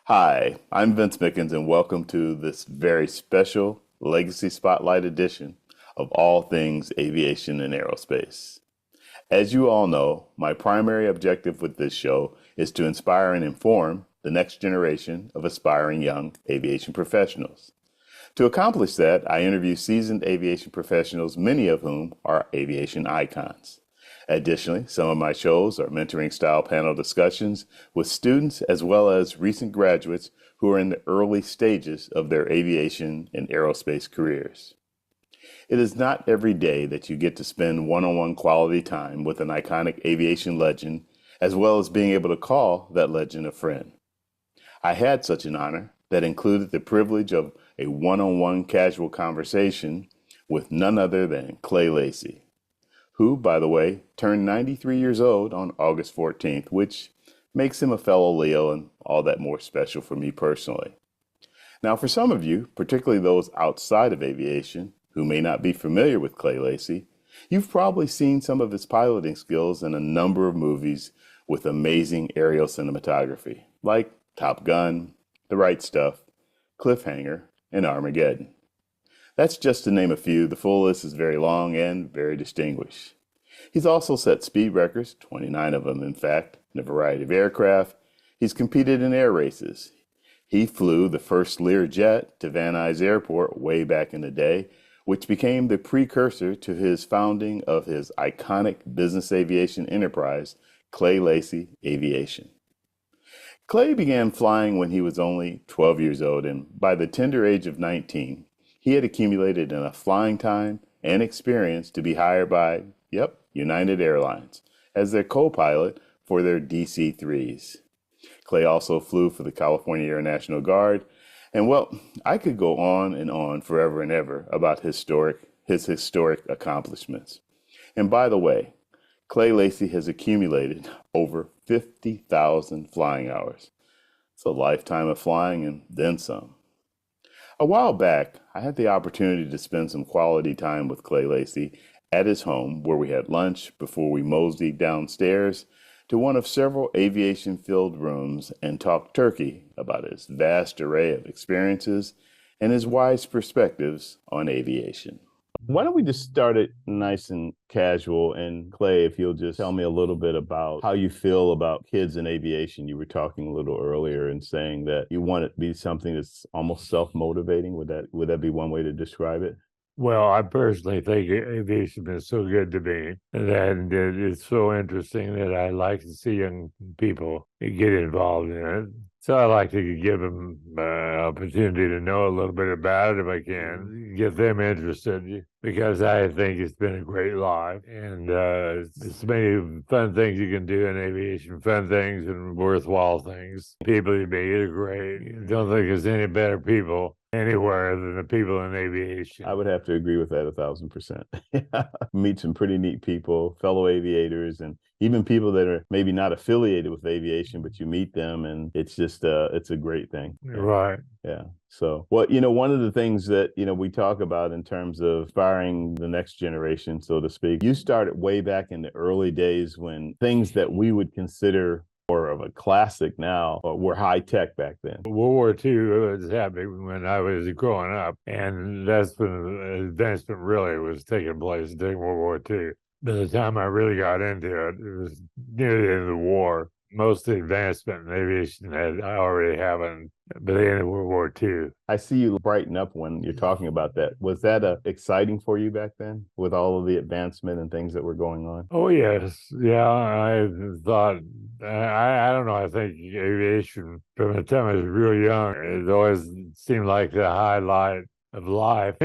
Hi, I'm Vince Mickens, and welcome to this very special Legacy Spotlight edition of all things aviation and aerospace. As you all know, my primary objective with this show is to inspire and inform the next generation of aspiring young aviation professionals. To accomplish that, I interview seasoned aviation professionals, many of whom are aviation icons. Additionally, some of my shows are mentoring style panel discussions with students as well as recent graduates who are in the early stages of their aviation and aerospace careers. It is not every day that you get to spend one-on-one quality time with an iconic aviation legend, as well as being able to call that legend a friend. I had such an honor that included the privilege of a one-on-one casual conversation with none other than Clay Lacy, who, by the way, turned 93 years old on August 14th, which makes him a fellow Leo and all that more special for me personally. Now, for some of you, particularly those outside of aviation who may not be familiar with Clay Lacy, you've probably seen some of his piloting skills in a number of movies with amazing aerial cinematography, like Top Gun, The Right Stuff, Cliffhanger, and Armageddon. That's just to name a few. The full list is very long and very distinguished. He's also set speed records, 29 of them in fact, in a variety of aircraft. He's competed in air races. He flew the first Learjet to Van Nuys Airport way back in the day, which became the precursor to his founding of his iconic business aviation enterprise, Clay Lacy Aviation. Clay began flying when he was only 12 years old, and by the tender age of 19, he had accumulated enough flying time and experience to be hired by, United Airlines as their co-pilot for their DC-3s. Clay also flew for the California Air National Guard, and I could go on and on forever and ever about his historic accomplishments. And by the way, Clay Lacy has accumulated over 50,000 flying hours. It's a lifetime of flying and then some. A while back, I had the opportunity to spend some quality time with Clay Lacy at his home, where we had lunch before we moseyed downstairs to one of several aviation-filled rooms and talked turkey about his vast array of experiences and his wise perspectives on aviation. Why don't we just start it nice and casual? And Clay, if you'll just tell me a little bit about how you feel about kids in aviation. You were talking a little earlier and saying that you want it to be something that's almost self-motivating. Would that be one way to describe it? Well, I personally think aviation is so good to me, and it's so interesting that I like to see young people get involved in it. So I like to give them opportunity to know a little bit about it if I can, get them interested, because I think it's been a great life. And there's so many fun things you can do in aviation, fun things and worthwhile things. People you meet are great. I don't think there's any better people anywhere than the people in aviation. I would have to agree with that 1,000%. Meet some pretty neat people, fellow aviators, and even people that are maybe not affiliated with aviation, but you meet them and it's just it's a great thing. Right. Yeah. So, one of the things that, we talk about in terms of inspiring the next generation, so to speak, you started way back in the early days when things that we would consider more of a classic now were high tech back then. World War II was happening when I was growing up, and that's when advancement really was taking place during World War II. By the time I really got into it, it was near the end of the war. Most of the advancement in aviation had already happened by the end of World War II. I see you brighten up when you're talking about that. Was that exciting for you back then with all of the advancement and things that were going on? Oh, yes. Yeah, I thought, I don't know, I think aviation, from the time I was real young, it always seemed like the highlight of life.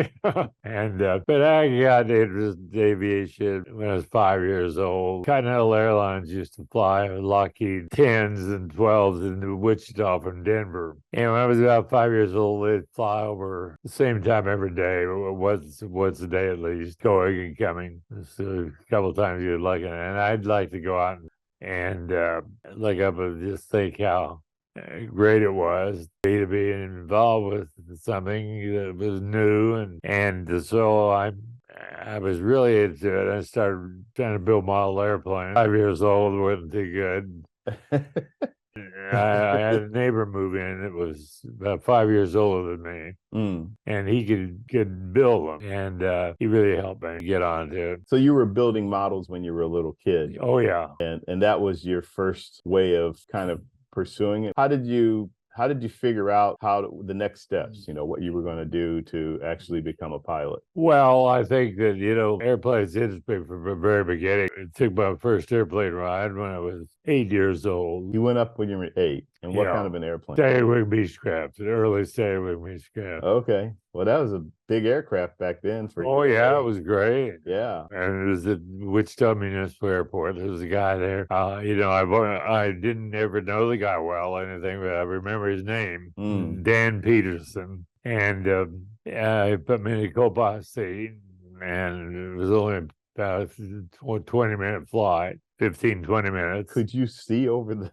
And but I got interested in aviation when I was 5 years old. Continental Airlines used to fly Lockheed 10s and 12s into Wichita from Denver. And when I was about 5 years old, they'd fly over the same time every day, once a day at least, going and coming. So a couple of times you'd like it. And I'd like to go out and look up and just think how great it was to be involved with something that was new, and so I was really into it. I started trying to build model airplanes. 5 years old wasn't too good. I had a neighbor move in that was about 5 years older than me. And he could build them, and he really helped me get onto it. So you were building models when you were a little kid. Oh yeah, and that was your first way of kind of pursuing it. How did you figure out the next steps, what you were going to do to actually become a pilot? Well, I think that, airplanes interested me from the very beginning. I took my first airplane ride when I was 8 years old. You went up when you were 8. And what kind of an airplane? Stay-wing Beechcraft, an early stay-wing Beechcraft. Okay. Well, that was a big aircraft back then for you. Oh, yeah, it was great. Yeah. And it was at Wichita Municipal Airport. There was a guy there. I didn't ever know the guy well or anything, but I remember his name, Dan Peterson. And he put me in a co-pilot seat, and it was only about a 20-minute flight, 15, 20 minutes. Could you see over the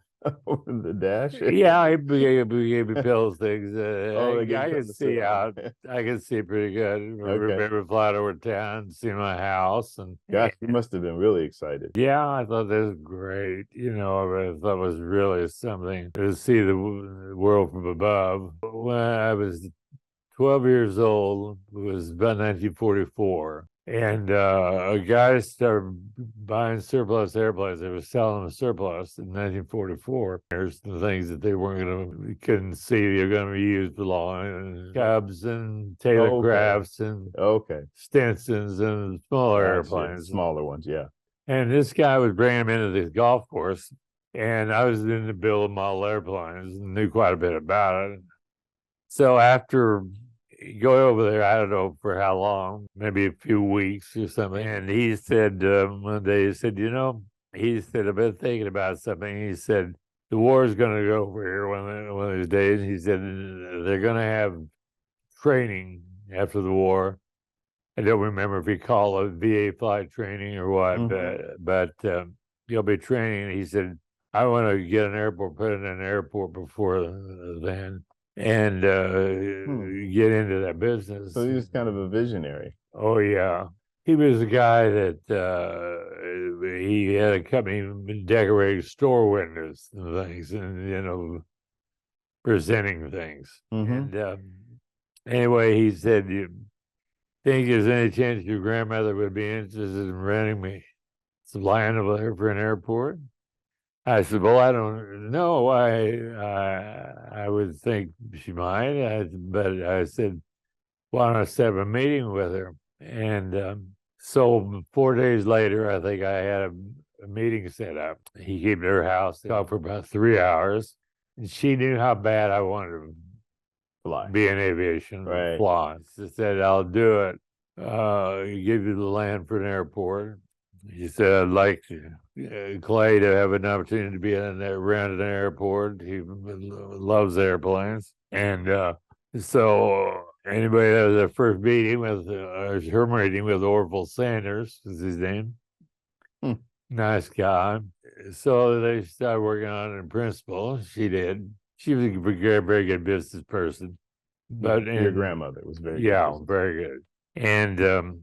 dash? Yeah, he gave me pills, things. I can see out. I can see pretty good. I remember flying over town, see my house, and gosh, you must have been really excited. Yeah, I thought this was great. I thought it was really something to see the world from above. When I was 12 years old, it was about 1944. And a guy started buying surplus airplanes. They were selling them surplus in 1944. There's the things that they couldn't see they're going to be used for long. Cubs and Taylor Crafts and Stinsons and smaller airplanes. Smaller ones, yeah. And this guy was bringing them into the golf course. And I was in the build model airplanes and knew quite a bit about it. So after going over there, I don't know for how long, maybe a few weeks or something. And he said one day, I've been thinking about something. He said, the war is going to go over here one of these days. He said, they're going to have training after the war. I don't remember if he called it VA flight training or what, but you'll be training. He said, I want to get an airport, put in an airport before then, and get into that business. So he was kind of a visionary. Oh, yeah. He was a guy that he had a company decorating store windows and things, and, presenting things. And anyway, he said, you think there's any chance your grandmother would be interested in renting me some land over there for an airport? I said, well, I don't know. I would think she might. But I said, why don't I set up a meeting with her? And so 4 days later, I think I had a meeting set up. He came to her house, talked for about 3 hours. And she knew how bad I wanted to be in aviation, fly. She said, I'll do it. Give you the land for an airport. He said, I'd like Clay to have an opportunity to be around an airport. He loves airplanes. And so anybody that was their first meeting with her meeting with Orville Sanders is his name. Nice guy. So they started working on it in principle. She did. She was a very, very good business person. But your grandmother was very good. Yeah, very good. And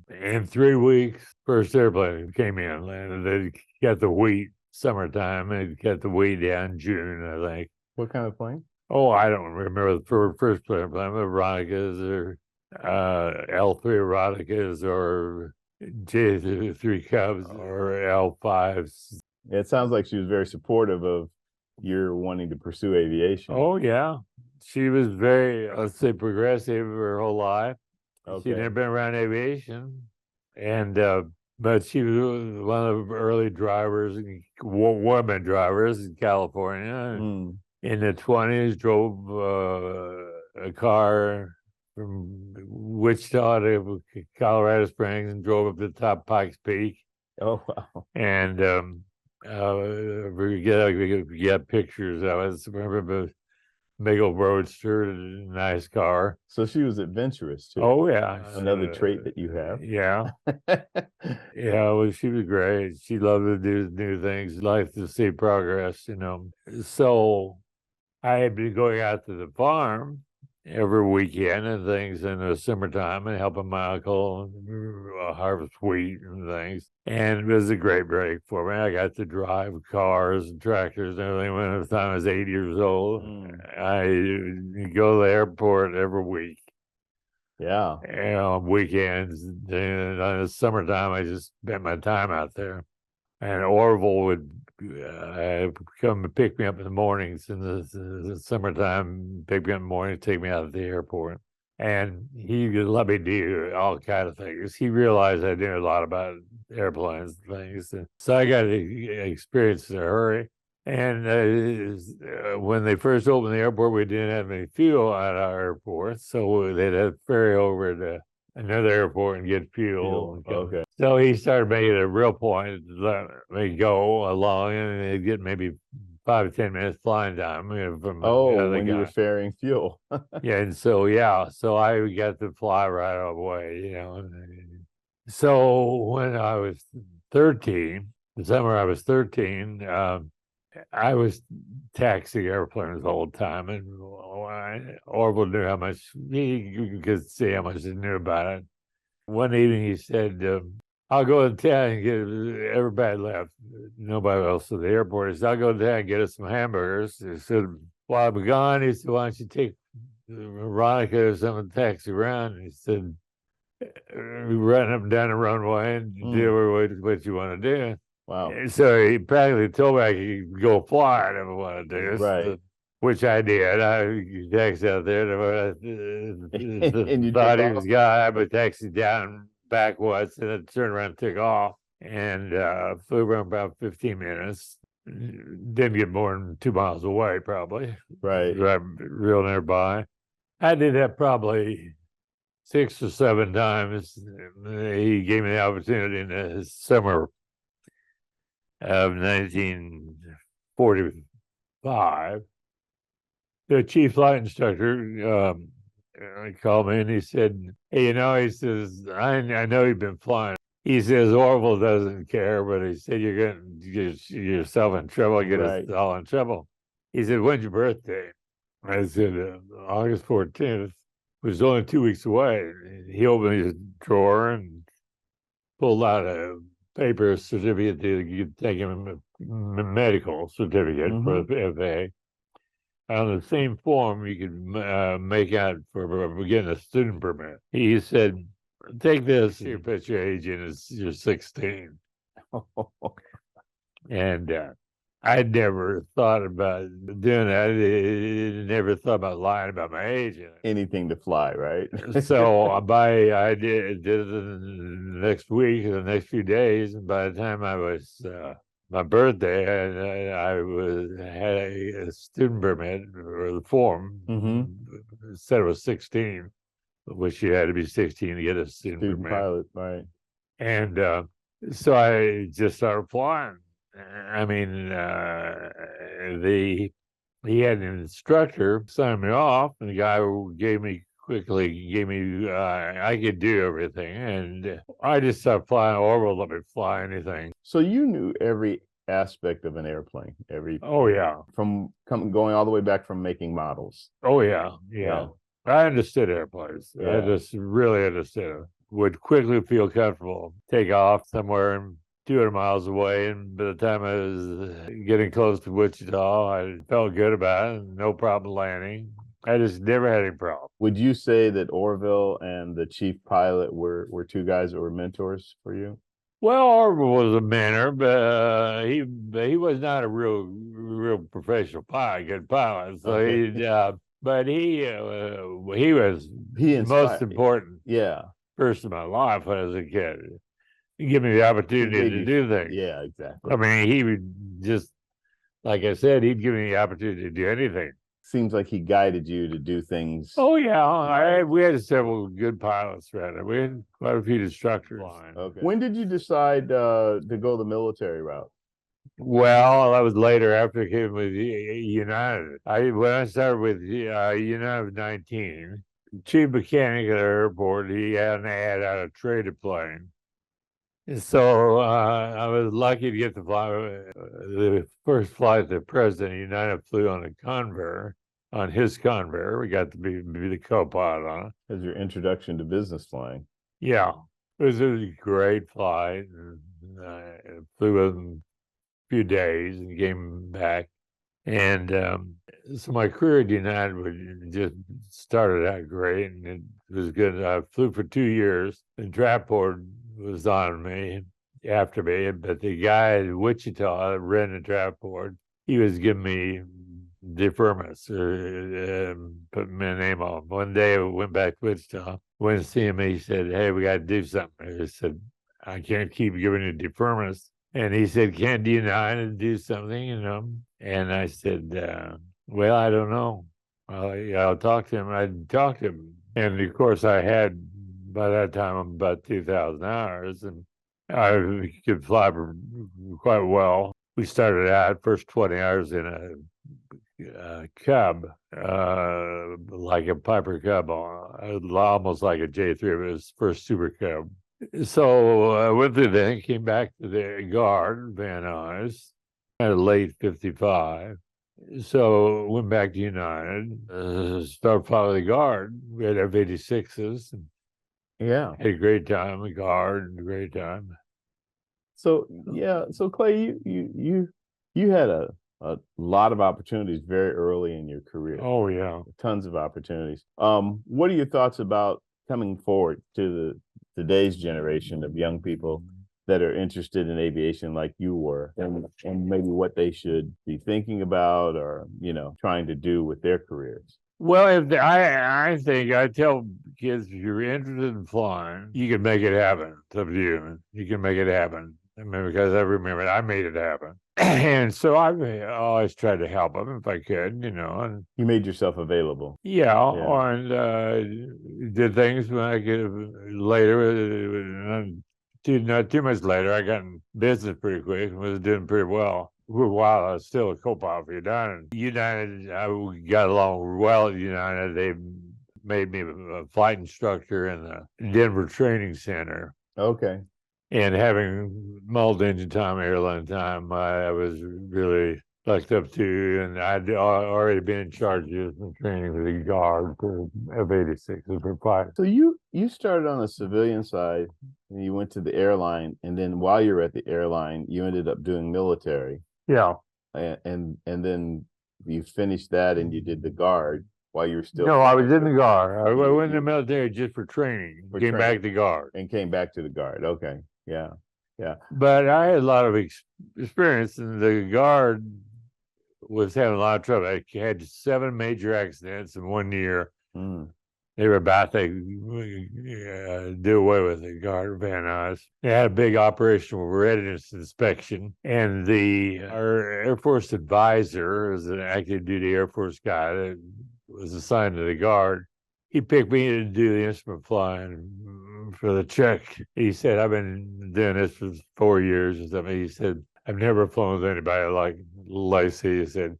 in 3 weeks, first airplane came in, and they got the wheat summertime. They got the wheat down June, I think. What kind of plane? Oh, I don't remember the first plane. Eroticas or L3 Eroticas or J3 Cubs or L5s. It sounds like she was very supportive of your wanting to pursue aviation. Oh, yeah. She was very, let's say, progressive her whole life. She'd never been around aviation. And but she was one of the early drivers, woman drivers in California. In the 1920s, drove a car from Wichita to Colorado Springs and drove up to the top of Pikes Peak. Oh, wow. And we get pictures of it. I remember big old roadster, nice car. So she was adventurous too. Oh, yeah. Another trait that you have. Yeah. Yeah, well, she was great. She loved to do new things, liked to see progress, So I had been going out to the farm every weekend and things in the summertime and helping my uncle harvest wheat and things. And it was a great break for me. I got to drive cars and tractors and everything when the time I was 8 years old. I go to the airport every week. Yeah. And on weekends, and in the summertime, I just spent my time out there. And Orville would come and pick me up in the mornings in the summertime, pick me up in the morning, take me out of the airport. And he would let me do all kinds of things. He realized I knew a lot about airplanes and things. And so I got to experience in a hurry. And when they first opened the airport, we didn't have any fuel at our airport. So they'd have to ferry over to another airport and get fuel. Okay. So he started making it a real point to let me go along and they'd get maybe 5 to 10 minutes flying time. From when you were ferrying fuel. Yeah, and so I got to fly right away, So when I was 13, the summer I was 13, I was taxiing airplanes the whole time, and Orville knew how much he could see how much he knew about it. One evening he said, I'll go to town and get everybody left. Nobody else at the airport. He said, I'll go to town and get us some hamburgers. He said, while I'm gone, he said, why don't you take Veronica or someone taxi around? And he said, run up and down the runway and do what you want to do. Wow. So he practically told me I could go fly if I wanted to do this. Right. Which I did. I taxied out there. And you thought he was gone. I taxied down back once and then turned around and took off and flew around about 15 minutes. Didn't get more than 2 miles away, probably. Right. Real nearby. I did that probably 6 or 7 times. He gave me the opportunity in the summer of 1945. The chief flight instructor called me and he said, hey, he says, I know you've been flying. He says, Orville doesn't care, but he said, you're going to get yourself in trouble, get us all in trouble. He said, when's your birthday? I said, August 14th. It was only 2 weeks away. He opened his drawer and pulled out a paper certificate to take him a medical certificate for the FAA. On the same form, you could make out for getting a student permit. He said, take this, you put your age in as you're 16. And I never thought about doing that. I never thought about lying about my age. Anything to fly, right? So I did it the next week, the next few days, and by the time I was my birthday, I had a student permit or the form. Said it was 16, which you had to be 16 to get a student permit. Pilot, right? And so I just started flying. I mean, he had an instructor sign me off, and the guy gave me I could do everything, and I just started flying. Orville let me fly anything. So you knew every aspect of an airplane, Oh yeah, from going all the way back from making models. Oh yeah. I understood airplanes. I just really understood it. Would quickly feel comfortable, take off somewhere 200 miles away, and by the time I was getting close to Wichita, I felt good about it. No problem landing. I just never had any problem. Would you say that Orville and the chief pilot were two guys that were mentors for you? Well, Orville was a mentor, but he was not a real professional pilot, good pilot. So but he was the most important person in my life when I was a kid. He gave me the opportunity to do things. Yeah, exactly. I mean, he would just, like I said, he'd give me the opportunity to do anything. Seems like he guided you to do things. Oh yeah, we had several good pilots around it. We had quite a few instructors. Okay. When did you decide to go the military route? Well, that was later after I came with United. When I started with United 19, chief mechanic at the airport, he had an ad out of traded plane. So I was lucky to get to fly the first flight the president of United flew on a Convair. on his Convair. We got to be the co-pilot on it. As your introduction to business flying. Yeah, it was a great flight. I flew with him a few days and came back. And so my career at United just started out great, and it was good. I flew for 2 years. The draft board was on me after me, but the guy in Wichita that ran the draft board, he was giving me deferments, put my name on. One day I went back to Wichita, went to see him, and he said, "Hey, we got to do something." I said, "I can't keep giving you deferments." And he said, "Can't United do something, you know?" And I said, "Well, I don't know. I'll talk to him." I talked to him. And of course, I had, by that time, about 2,000 hours, and I could fly quite well. We started out first 20 hours in a Cub, like a Piper Cub, almost like a J3. It was first Super Cub. So I went through that, came back to the guard, Van Nuys, at a late 55. So went back to United, started following the guard. We had F-86s. Yeah. Had a great time, the guard, a great time. So yeah, so Clay, you had a lot of opportunities very early in your career. Oh yeah. Tons of opportunities. What are your thoughts about coming forward to today's generation of young people that are interested in aviation like you were, and maybe what they should be thinking about or, trying to do with their careers? Well, I think I tell kids, if you're interested in flying, you can make it happen. It's up to you. You can make it happen. I mean, because I remember I made it happen. And so I always tried to help them if I could, And You made yourself available. yeah, Yeah. and did things when I could later. Not too much later, I got in business pretty quick and was doing pretty well. For a while, I was still a co-pilot for United. United, I got along well at United. They made me a flight instructor in the Denver Training Center. Okay. And having multi-engine time, airline time, I was really looked up to, and I'd already been in charge of the training for the guard for F-86 for flight. So you started on the civilian side, and you went to the airline, and then while you were at the airline, you ended up doing military. Yeah. And then you finished that, and you did the guard while you were still. No, I was in the guard. I went in the military just for training. Came back to the guard. And came back to the guard. Okay. Yeah. Yeah. But I had a lot of experience, and the guard was having a lot of trouble. I had 7 major accidents in 1 year. They were about to do away with the guard, Van Nuys. They had a big operational readiness inspection, and our Air Force advisor was an active duty Air Force guy that was assigned to the guard. He picked me to do the instrument flying for the check. He said, "I've been doing this for 4 years or something." He said, "I've never flown with anybody like Lacy." He said,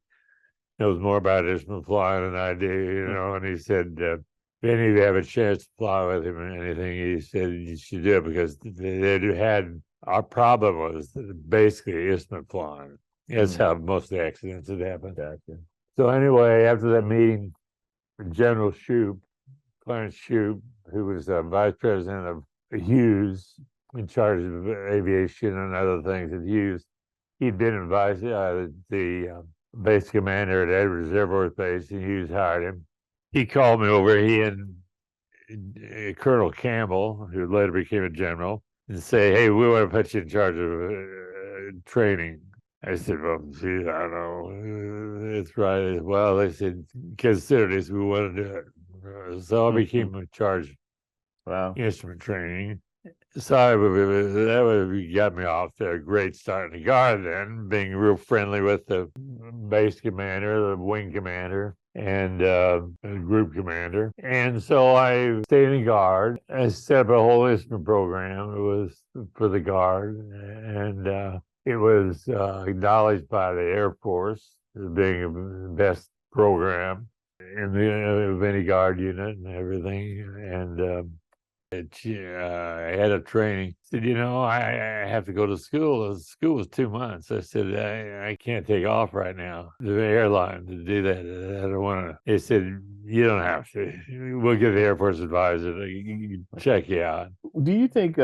"Knows more about instrument flying than I do, And he said, "If any of you have a chance to fly with him or anything," he said, "you should do it," because they had, our problem was basically instrument flying. That's how most of the accidents had happened. Gotcha. So anyway, after that meeting, General Shoup, Clarence Shoup, who was vice president of Hughes, in charge of aviation and other things at Hughes, he'd been advised the base commander at Edwards Air Force Base, and Hughes hired him. He called me over, he and Colonel Campbell, who later became a general, and say, "Hey, we want to put you in charge of training." I said, "Well, gee, I don't know. It's right." Well, they said, "Consider this, we want to do it." So I became in charge of instrument training. So that got me off to a great start in the guard then, being real friendly with the base commander, the wing commander, and group commander. And so I stayed in the guard. I set up a whole instrument program. It was for the guard, and it was acknowledged by the Air Force as being the best program in of any guard unit and everything. And head of training, said, I have to go to school. The school was 2 months. I said, I can't take off right now. The airline to do that. I don't want to. They said, you don't have to. We'll get the Air Force advisor to check you out. Do you think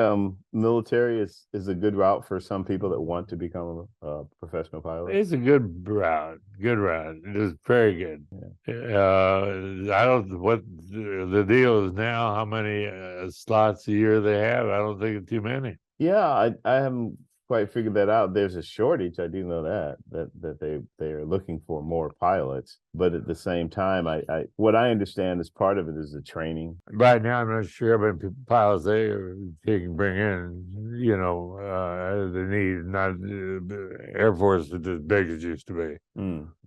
military is a good route for some people that want to become a professional pilot? It's a good route. Good route. It is very good. I don't what the deal is now. How many slots a year they have? I don't think it's too many. Yeah, I haven't quite figured that out. There's a shortage. I do know that they are looking for more pilots, but at the same time, I what I understand is part of it is the training. Right now, I'm not sure how many pilots they can bring in. The need not Air Force is as big as it used to be.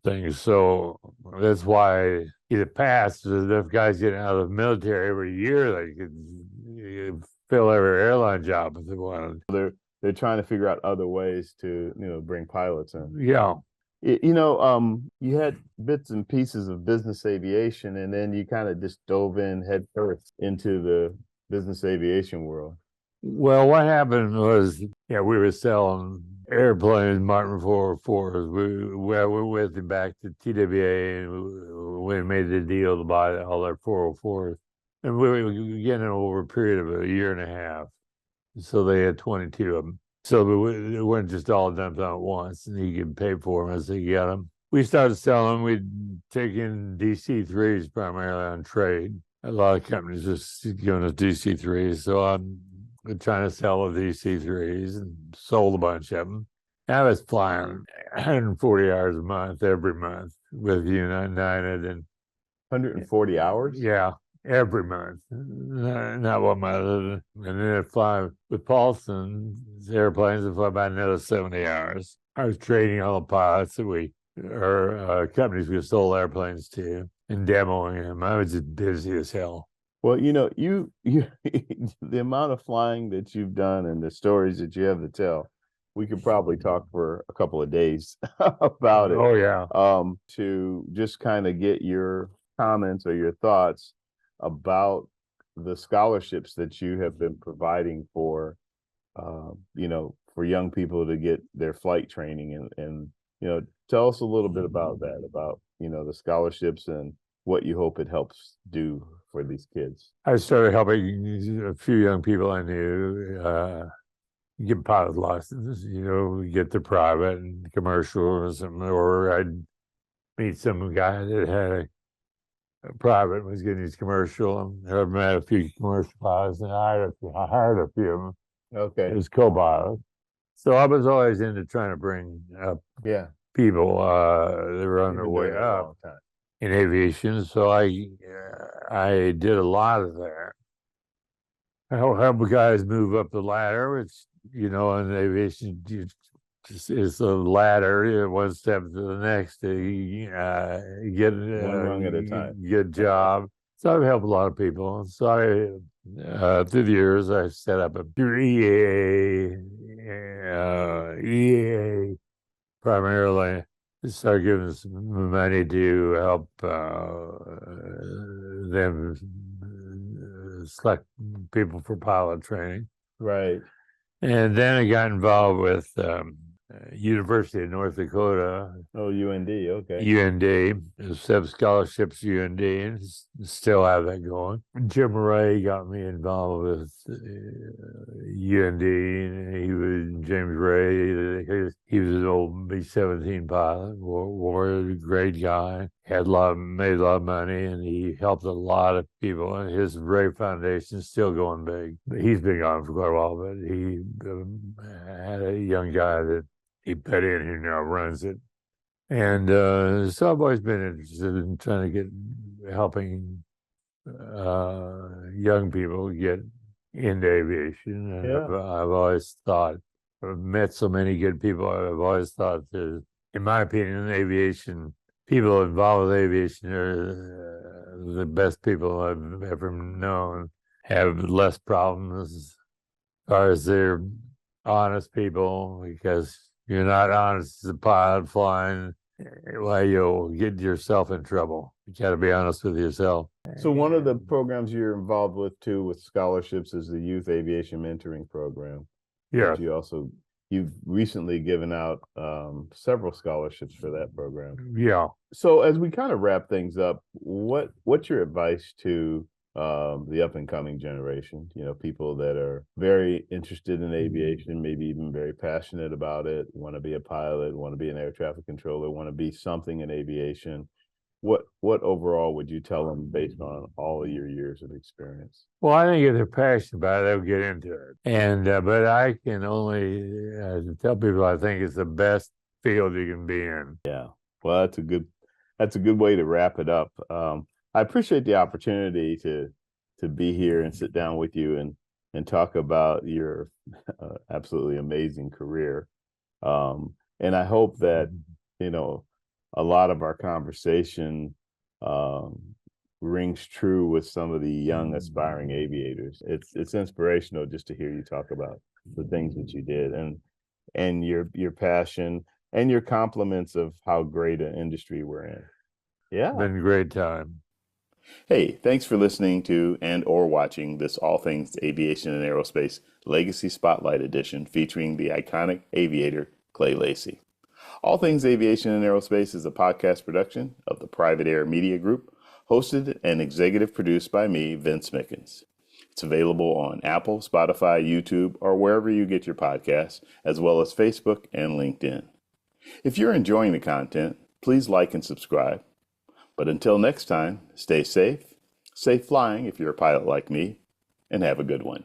Things so that's why in the past, there's enough guys getting out of the military every year they could fill every airline job if they wanted. They're trying to figure out other ways to bring pilots in. Yeah. You had bits and pieces of business aviation, and then you kind of just dove in head first into the business aviation world. Well, what happened was, we were selling airplanes, Martin 404s. We went with him back to TWA, and we made the deal to buy all their 404s. And we were getting it over a period of a year and a half. So they had 22 of them. So they weren't just all dumped on at once, and he could pay for them as he got them. We started selling them. We'd take in DC-3s primarily on trade. A lot of companies just giving us DC-3s. So I'm trying to sell the DC-3s and sold a bunch of them. I was flying 140 hours a month every month with United. And 140 hours? Yeah. Every month, not 1 month, and then I fly with Paulson's airplanes and fly about another 70 hours. I was training all the pilots that companies we sold airplanes to and demoing them. I was just busy as hell. Well, you the amount of flying that you've done and the stories that you have to tell, we could probably talk for a couple of days about it. Oh yeah. To just kind of get your comments or your thoughts about the scholarships that you have been providing for young people to get their flight training, and tell us a little bit about that, about the scholarships and what you hope it helps do for these kids. I started helping a few young people I knew get pilot licenses, get the private and commercial or something, or I'd meet some guy that had a private was getting his commercial. I've met a few commercial pilots, and I hired a few of them. Okay. As co-pilots. So I was always into trying to bring up people that were on their way up in aviation. So I did a lot of that. I help guys move up the ladder. It's in aviation, it's a ladder, one step to the next to get one rung at a time. Good job. So I've helped a lot of people. So through the years, I set up a EA primarily. Started giving some money to help them select people for pilot training. Right. And then I got involved with University of North Dakota. Oh, UND, okay. UND, 7 scholarships, UND, and still have that going. Jim Ray got me involved with UND. James Ray. He was an old B-17 pilot, a great guy. Made a lot of money, and he helped a lot of people. And his Ray Foundation is still going big. He's been gone for quite a while, but he had a young guy that he put in who now runs it. And so I've always been interested in trying to helping young people get into aviation. And I've always thought, I've met so many good people. I've always thought that, in my opinion, aviation, people involved with aviation are the best people I've ever known, have less problems as far as they're honest people, because you're not honest as a pilot flying, well, you'll get yourself in trouble. You got to be honest with yourself. So one of the programs you're involved with too, with scholarships, is the Youth Aviation Mentoring Program. Yeah. You've recently given out several scholarships for that program. Yeah. So as we kind of wrap things up, what's your advice to the up and coming generation? You know, people that are very interested in aviation, maybe even very passionate about it, want to be a pilot, want to be an air traffic controller, want to be something in aviation. What overall would you tell them based on all of your years of experience? Well, I think if they're passionate about it, they'll get into it. And but I can only tell people I think it's the best field you can be in. Yeah, well, that's a good way to wrap it up. I appreciate the opportunity to be here and sit down with you and talk about your absolutely amazing career. And I hope that a lot of our conversation rings true with some of the young aspiring aviators. It's inspirational just to hear you talk about the things that you did and your passion and your compliments of how great an industry we're in. Yeah. Been a great time. Hey, thanks for listening to and or watching this All Things Aviation and Aerospace Legacy Spotlight Edition featuring the iconic aviator Clay Lacy. All Things Aviation and Aerospace is a podcast production of the Private Air Media Group, hosted and executive produced by me, Vince Mickens. It's available on Apple, Spotify, YouTube, or wherever you get your podcasts, as well as Facebook and LinkedIn. If you're enjoying the content, please like and subscribe. But until next time, stay safe, safe flying if you're a pilot like me, and have a good one.